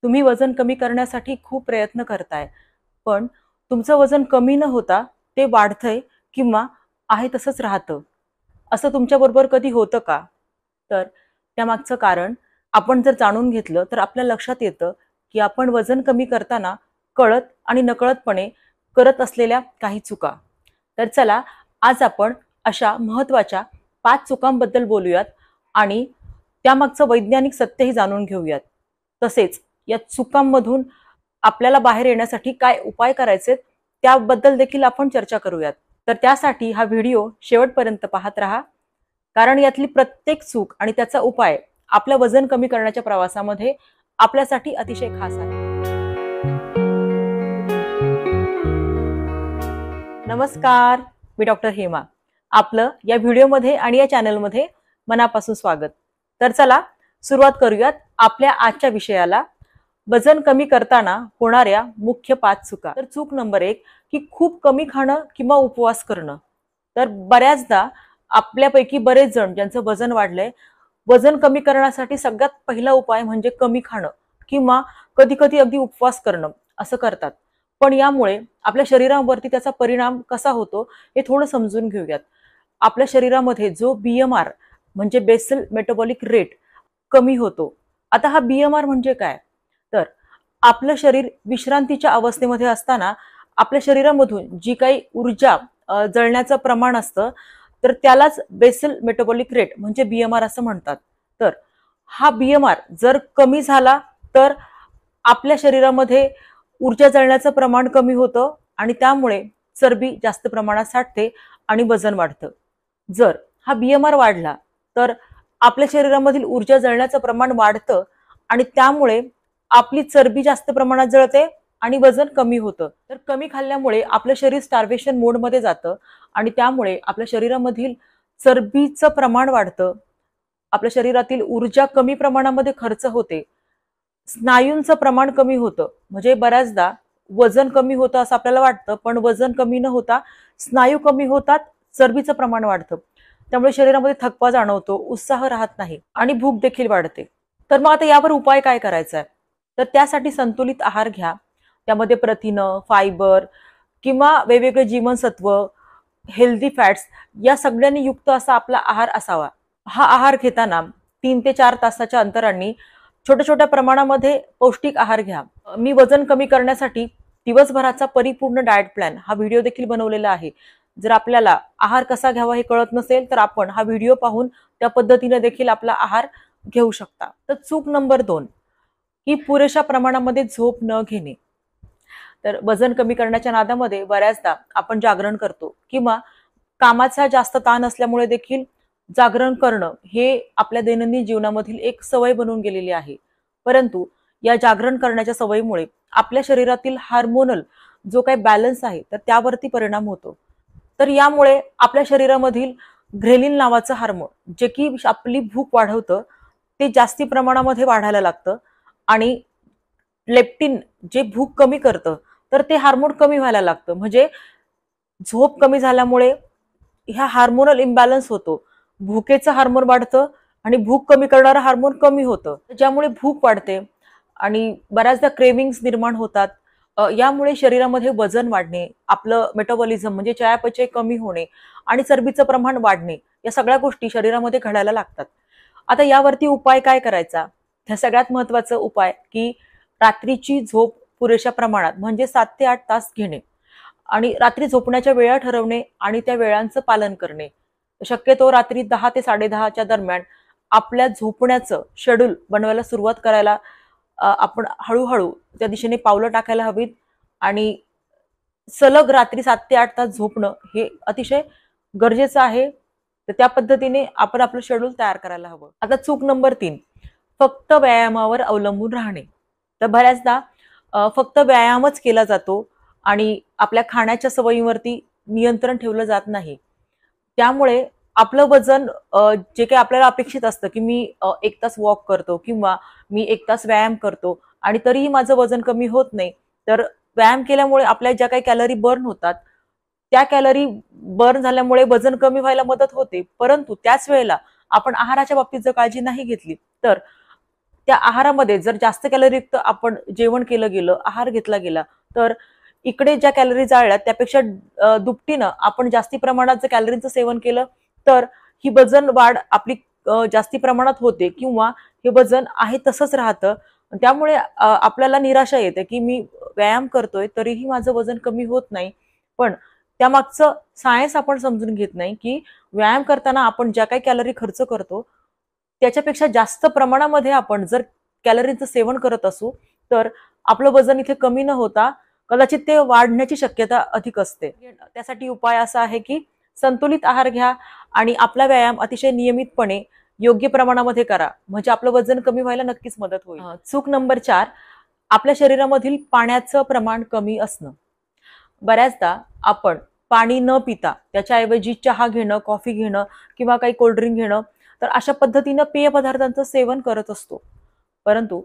तुम्ही वजन कमी करण्यासाठी खूप प्रयत्न करताय, पण तुमचं वजन कमी न होता ते वाढतंय किंवा आहे तसंच राहतं. असं तुमच्याबरोबर कधी होतं का? तर त्यामागचं कारण आपण जर जाणून घेतलं तर आपल्या लक्षात येतं, की आपण वजन कमी करताना कळत आणि नकळतपणे करत असलेल्या काही चुका. तर चला, आज आपण अशा महत्त्वाच्या 5 चुकांबद्दल बोलूयात आणि त्यामागचं वैज्ञानिक सत्यही जाणून घेऊयात. तसेच या चुकांमधून आपल्याला बाहेर येण्यासाठी काय उपाय करायचे त्याबद्दल देखील आपण चर्चा करूयात. तर त्यासाठी हा व्हिडिओ शेवटपर्यंत पाहत राहा, कारण यातली प्रत्येक चूक आणि त्याचा उपाय आपलं वजन कमी करण्याच्या प्रवासामध्ये आपल्यासाठी अतिशय खास आहे. नमस्कार, मी डॉक्टर हेमा. आपलं या व्हिडिओमध्ये आणि या चॅनलमध्ये मनापासून स्वागत. तर चला सुरुवात करूयात आपल्या आजच्या विषयाला, वजन कमी करताना होणाऱ्या मुख्य 5 चुका. तर चूक नंबर 1 की खूप कमी खाणं किंवा उपवास करणं. तर बऱ्याचदा आपल्यापैकी बरेच जण ज्यांचं वजन वाढलंय, वजन कमी करण्यासाठी सगळ्यात पहिला उपाय म्हणजे कमी खाणं किंवा कधी कधी अगदी उपवास करणं असं करतात. पण यामुळे आपल्या शरीरावरती त्याचा परिणाम कसा होतो हे थोडं समजून घेऊयात. आपल्या शरीरामध्ये जो बीएमआर म्हणजे बेसल मेटाबॉलिक रेट कमी होतो. आता हा बीएमआर म्हणजे काय? तर आपलं शरीर विश्रांतीच्या अवस्थेमध्ये असताना आपल्या शरीरामधून जी काही ऊर्जा जळण्याचं प्रमाण असतं, तर त्यालाच बेसल मेटाबॉलिक रेट म्हणजे बीएमआर असं म्हणतात. तर हा बीएमआर जर कमी झाला तर आपल्या शरीरामध्ये ऊर्जा जळण्याचं प्रमाण कमी होतं आणि त्यामुळे चरबी जास्त प्रमाणात साठते आणि वजन वाढतं. जर हा बीएमआर वाढला तर आपल्या शरीरामधील ऊर्जा जळण्याचं प्रमाण वाढतं आणि त्यामुळे आपली चरबी जास्त प्रमाणात जळते आणि वजन कमी होतं. तर कमी खाल्ल्यामुळे आपलं शरीर स्टार्वेशन मोडमध्ये जातं आणि त्यामुळे आपल्या शरीरामधील चरबीचं प्रमाण वाढतं. आपल्या शरीरातील ऊर्जा कमी प्रमाणामध्ये खर्च होते. स्नायूंचं प्रमाण कमी होतं. म्हणजे बऱ्याचदा वजन कमी होतं असं आपल्याला वाटतं, पण वजन कमी न होता स्नायू कमी होतात, चरबीचं प्रमाण वाढतं. त्यामुळे शरीरामध्ये थकवा जाणवतो, उत्साह राहत नाही आणि भूक देखील वाढते. तर मग आता यावर उपाय काय करायचा आहे? तर त्यासाठी संतुलित आहार घ्या. त्यामध्ये प्रथिनं, फायबर किंवा वेगवेगळे जीवनसत्व, हेल्दी फॅट्स या सगळ्यांनी युक्त असा आपला आहार असावा. हा आहार घेताना 3 ते 4 तासाच्या अंतरांनी छोट्या छोट्या प्रमाणामध्ये पौष्टिक आहार घ्या. मी वजन कमी करण्यासाठी दिवसभराचा परिपूर्ण डाएट प्लॅन हा व्हिडिओ देखील बनवलेला आहे. जर आपल्याला आहार कसा घ्यावा हे कळत नसेल तर आपण हा व्हिडिओ पाहून त्या पद्धतीने देखील आपला आहार घेऊ शकता. तर चूक नंबर 2 की पुरेशा प्रमाणामध्ये झोप न घेणे. तर वजन कमी करण्याच्या नादामध्ये बऱ्याचदा आपण जागरण करतो किंवा कामाचा जास्त ताण असल्यामुळे देखील जागरण करणं हे आपल्या दैनंदिन जीवनामधील एक सवय बनून गेलेली आहे. परंतु या जागरण करण्याच्या सवयीमुळे आपल्या शरीरातील हार्मोनल जो काही बॅलन्स आहे तर त्यावरती परिणाम होतो. तर यामुळे आपल्या शरीरामधील ग्रेलिन नावाचं हार्मोन जे की आपली भूक वाढवतं, ते जास्ती प्रमाणामध्ये वाढायला लागतं आणि लेप्टिन जे भूक कमी करतं, तर ते हार्मोन कमी व्हायला लागतं. म्हणजे झोप कमी झाल्यामुळे ह्या हार्मोनल इम्बॅलन्स होतो. भुकेचं हार्मोन वाढतं आणि भूक कमी करणारं हार्मोन कमी होतं, ज्यामुळे भूक वाढते आणि बऱ्याचदा क्रेविंग्स निर्माण होतात. यामुळे शरीरामध्ये वजन वाढणे, आपलं मेटाबॉलिझम म्हणजे चयापचय कमी होणे आणि चरबीचं प्रमाण वाढणे, या सगळ्या गोष्टी शरीरामध्ये घडायला लागतात. आता यावरती उपाय काय करायचा? ह्या सगळ्यात महत्वाचा उपाय की रात्रीची झोप पुरेशा प्रमाणात म्हणजे 7 ते 8 तास घेणे आणि रात्री झोपण्याच्या वेळा ठरवणे आणि त्या वेळांचं पालन करणे. शक्यतो रात्री 10 ते 10:30च्या दरम्यान आपल्या झोपण्याचं शेड्यूल बनवायला सुरुवात करायला आपण हळूहळू त्या दिशेने पावलं टाकायला हवीत आणि सलग रात्री 7 ते 8 तास झोपणं हे अतिशय गरजेचं आहे. तर त्या पद्धतीने आपण आपलं शेड्यूल तयार करायला हवं. आता चूक नंबर 3 फक्त व्यायामावर अवलंबून राहणे. तर बऱ्याचदा फक्त व्यायामच केला जातो आणि आपल्या खाण्याच्या सवयीवरती नियंत्रण ठेवलं जात नाही. त्यामुळे आपलं वजन जे काही आपल्याला अपेक्षित असतं की मी 1 तास वॉक करतो किंवा मी 1 तास व्यायाम करतो आणि तरीही माझं वजन कमी होत नाही. तर व्यायाम केल्यामुळे आपल्या ज्या काही कॅलरी बर्न होतात, त्या कॅलरी बर्न झाल्यामुळे वजन कमी व्हायला मदत होते. परंतु त्याच वेळेला आपण आहाराच्या बाबतीत जर काळजी नाही घेतली तर त्या आहारामध्ये जर जास्त कॅलरीयुक्त आपण जेवण केलं गेलं, आहार घेतला गेला, तर इकडे ज्या कॅलरी जाळल्या त्यापेक्षा दुपटीनं आपण जास्ती प्रमाणात जर कॅलरीचं सेवन केलं तर ही वजन वाढ आपली जास्ती प्रमाणात होते किंवा हे वजन आहे तसंच राहतं. त्यामुळे आपल्याला निराशा येते की मी व्यायाम करतोय तरीही माझं वजन कमी होत नाही. पण त्यामागचं सायन्स आपण समजून घेत नाही की व्यायाम करताना आपण ज्या काही कॅलरी खर्च करतो त्याच्यापेक्षा जास्त प्रमाणामध्ये आपण जर कॅलरीचं सेवन करत असू तर आपलं वजन इथे कमी न होता कदाचित ते वाढण्याची शक्यता अधिक असते. त्यासाठी उपाय असा आहे की संतुलित आहार घ्या आणि आपला व्यायाम अतिशय नियमितपणे योग्य प्रमाणामध्ये करा, म्हणजे आपलं वजन कमी व्हायला नक्कीच मदत होईल. चूक नंबर 4, आपल्या शरीरामधील पाण्याचं प्रमाण कमी असणं. बऱ्याचदा आपण पाणी न पिता त्याच्याऐवजी चहा घेणं, कॉफी घेणं किंवा काही कोल्ड्रिंक घेणं, तर अशा पद्धतीनं पेय पदार्थांचं सेवन करत असतो. परंतु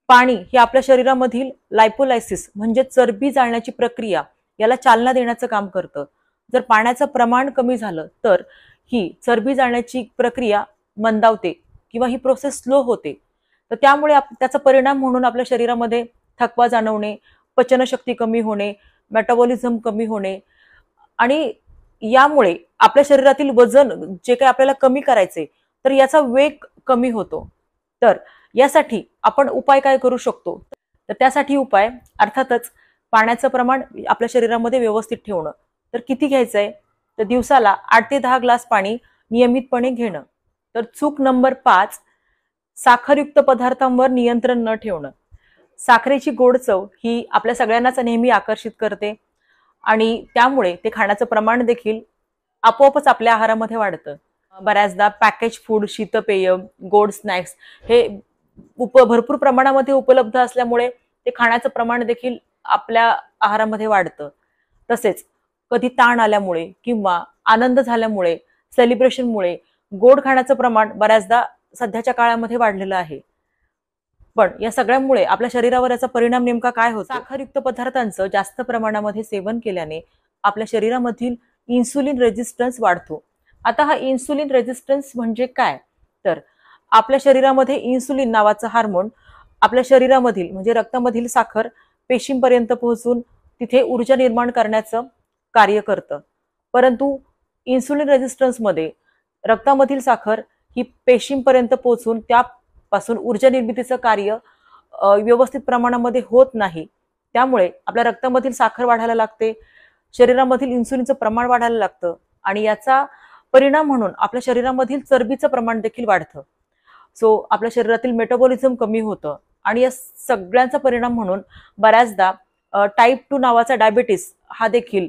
पाणी हे आपल्या शरीरामधील लायपोलायसिस म्हणजे चरबी जाळण्याची प्रक्रिया याला चालना देण्याचं काम करतं. जर पाण्याचं प्रमाण कमी झालं तर ही चरबी जाळण्याची प्रक्रिया मंदावते किंवा ही प्रोसेस स्लो होते. तर त्यामुळे त्याचा परिणाम म्हणून आपल्या शरीरामध्ये थकवा जाणवणे, पचनशक्ती कमी होणे, मेटाबॉलिझम कमी होणे आणि यामुळे आपल्या शरीरातील वजन जे काही आपल्याला कमी करायचे तर याचा वेग कमी होतो. तर यासाठी आपण उपाय काय करू शकतो? तर त्यासाठी उपाय अर्थातच पाण्याचं प्रमाण आपल्या शरीरामध्ये व्यवस्थित ठेवणं. तर किती घ्यायचंय? तर दिवसाला 8 ते 10 ग्लास पाणी नियमितपणे घेणं. तर चूक नंबर 5, साखरयुक्त पदार्थांवर नियंत्रण न ठेवणं. साखरेची गोड चव ही आपल्या सगळ्यांनाच नेहमी आकर्षित करते आणि त्यामुळे ते खाण्याचं प्रमाण देखील आपोआपच आपल्या आहारामध्ये वाढतं. बऱ्याचदा पॅकेज फूड, शीतपेय, गोड स्नॅक्स हे भरपूर प्रमाणामध्ये उपलब्ध असल्यामुळे ते खाण्याचं प्रमाण देखील आपल्या आहारामध्ये वाढतं. तसेच कधी ताण आल्यामुळे किंवा आनंद झाल्यामुळे, सेलिब्रेशनमुळे गोड खाण्याचं प्रमाण बऱ्याचदा सध्याच्या काळामध्ये वाढलेलं आहे. पण या सगळ्यामुळे आपल्या शरीरावर याचा परिणाम नेमका काय होतो? साखरयुक्त पदार्थांचं जास्त प्रमाणामध्ये सेवन केल्याने आपल्या शरीरामधील इन्सुलिन रेझिस्टन्स वाढतो. आता हा इन्सुलिन रेझिस्टन्स म्हणजे काय? तर आपल्या शरीरामध्ये इन्सुलिन नावाचं हार्मोन आपल्या शरीरामधील म्हणजे रक्तामधील साखर पेशींपर्यंत पोहोचून तिथे ऊर्जा निर्माण करण्याचं कार्य करतं. परंतु इन्सुलिन रेझिस्टन्समध्ये रक्तामधील साखर ही पेशींपर्यंत पोहोचून त्यापासून ऊर्जा निर्मितीचं कार्य व्यवस्थित प्रमाणामध्ये होत नाही. त्यामुळे आपल्या रक्तामधील साखर वाढायला लागते, शरीरामधील इन्सुलिनचं प्रमाण वाढायला लागतं आणि याचा परिणाम म्हणून आपल्या शरीरामधील चरबीचं प्रमाण देखील वाढतं. सो आपल्या शरीरातील मेटाबॉलिझम कमी होतं आणि या सगळ्यांचा परिणाम म्हणून बऱ्याचदा टाईप 2 नावाचा डायबिटीस हा देखील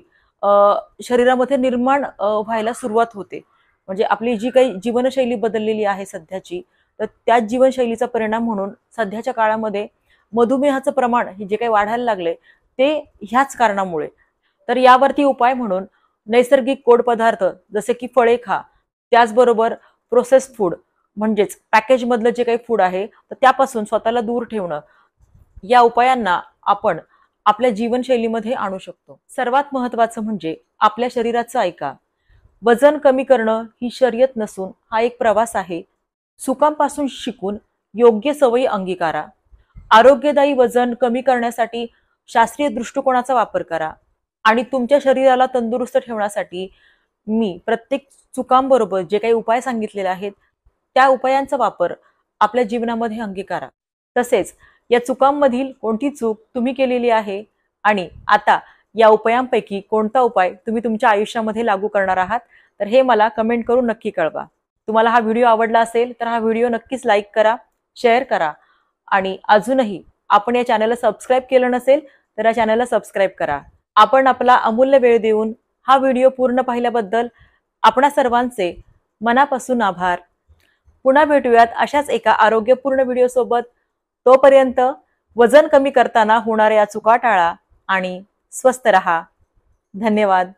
शरीरामध्ये निर्माण व्हायला सुरुवात होते. म्हणजे आपली जी काही जीवनशैली बदललेली आहे सध्याची, तर त्या जीवनशैलीचा परिणाम म्हणून सध्याच्या काळामध्ये मधुमेहाचं प्रमाण हे जे काही वाढायला लागले ते ह्याच कारणामुळे. तर यावरती उपाय म्हणून नैसर्गिक गोड पदार्थ जसे की फळे खा, त्याचबरोबर प्रोसेस्ड फूड म्हणजेच पॅकेजमधलं जे काही फूड आहे तर त्यापासून स्वतःला दूर ठेवणं, या उपायांना आपण आपल्या जीवनशैलीमध्ये आणू शकतो. सर्वात महत्त्वाचं म्हणजे आपल्या शरीराचं ऐका. वजन कमी करणं ही शर्यत नसून हा एक प्रवास आहे. चुकांपासून शिकून योग्य सवयी अंगीकारा. आरोग्यदायी वजन कमी करण्यासाठी शास्त्रीय दृष्टिकोनाचा वापर करा आणि तुमच्या शरीराला तंदुरुस्त ठेवण्यासाठी मी प्रत्येक चुकांबरोबर जे काही उपाय सांगितलेले आहेत त्या उपायांचा वापर आपल्या जीवनामध्ये अंगीकारा. तसेच या चुकांमधील कोणती चूक तुम्ही केलेली आहे आणि आता या उपायांपैकी कोणता उपाय तुम्ही तुमच्या आयुष्यामध्ये लागू करणार आहात, तर हे मला कमेंट करून नक्की कळवा. तुम्हाला हा व्हिडिओ आवडला असेल तर हा व्हिडिओ नक्कीच लाईक करा, शेअर करा आणि अजूनही आपण या चॅनलला सबस्क्राईब केलं नसेल तर या चॅनलला सबस्क्राईब करा. आपण आपला अमूल्य वेळ देऊन हा व्हिडिओ पूर्ण पाहिल्याबद्दल आपणा सर्वांचे मनापासून आभार. पुन्हा भेटूयात अशाच एका आरोग्यपूर्ण व्हिडिओ सोबत. तोपर्यंत वजन कमी करताना होणाऱ्या चुका टाळा आणि स्वस्थ रहा. धन्यवाद.